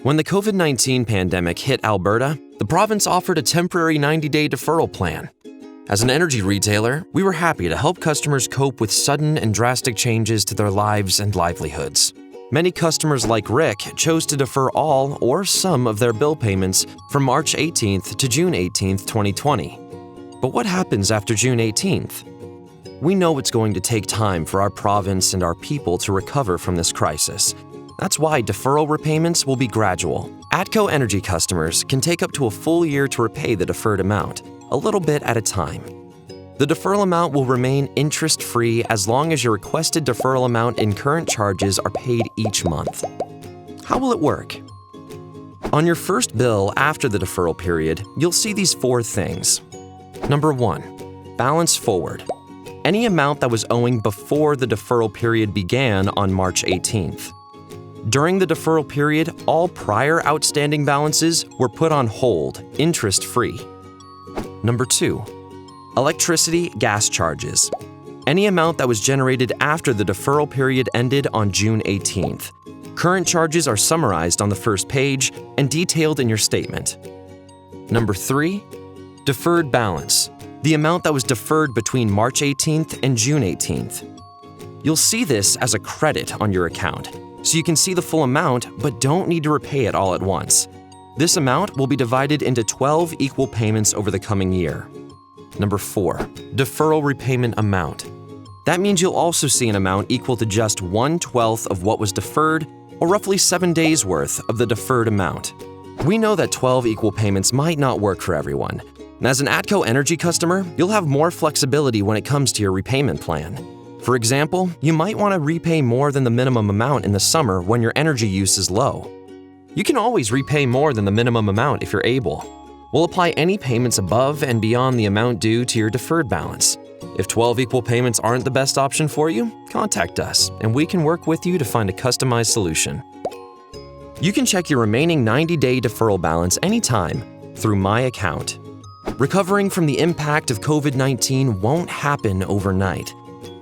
When the COVID-19 pandemic hit Alberta, the province offered a temporary 90-day deferral plan. As an energy retailer, we were happy to help customers cope with sudden and drastic changes to their lives and livelihoods. Many customers like Rick chose to defer all or some of their bill payments from March 18th to June 18th, 2020. But what happens after June 18th? We know it's going to take time for our province and our people to recover from this crisis. That's why deferral repayments will be gradual. ATCOenergy customers can take up to a full year to repay the deferred amount, a little bit at a time. The deferral amount will remain interest-free as long as your requested deferral amount and current charges are paid each month. How will it work? On your first bill after the deferral period, you'll see these 4 things. Number 1. Balance forward. Any amount that was owing before the deferral period began on March 18th. During the deferral period, all prior outstanding balances were put on hold, interest-free. Number 2. Electricity gas charges. Any amount that was generated after the deferral period ended on June 18th. Current charges are summarized on the first page and detailed in your statement. Number 3. Deferred balance. The amount that was deferred between March 18th and June 18th. You'll see this as a credit on your account, so you can see the full amount but don't need to repay it all at once. This amount will be divided into 12 equal payments over the coming year. Number 4. Deferral repayment amount. That means you'll also see an amount equal to just 1/12 of what was deferred, or roughly 7 days' worth of the deferred amount. We know that 12 equal payments might not work for everyone. And as an ATCOenergy customer, you'll have more flexibility when it comes to your repayment plan. For example, you might want to repay more than the minimum amount in the summer when your energy use is low. You can always repay more than the minimum amount if you're able. We'll apply any payments above and beyond the amount due to your deferred balance. If 12 equal payments aren't the best option for you, contact us and we can work with you to find a customized solution. You can check your remaining 90-day deferral balance anytime through My Account. Recovering from the impact of COVID-19 won't happen overnight,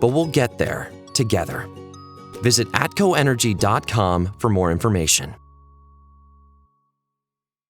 but we'll get there together. Visit ATCOenergy.com for more information.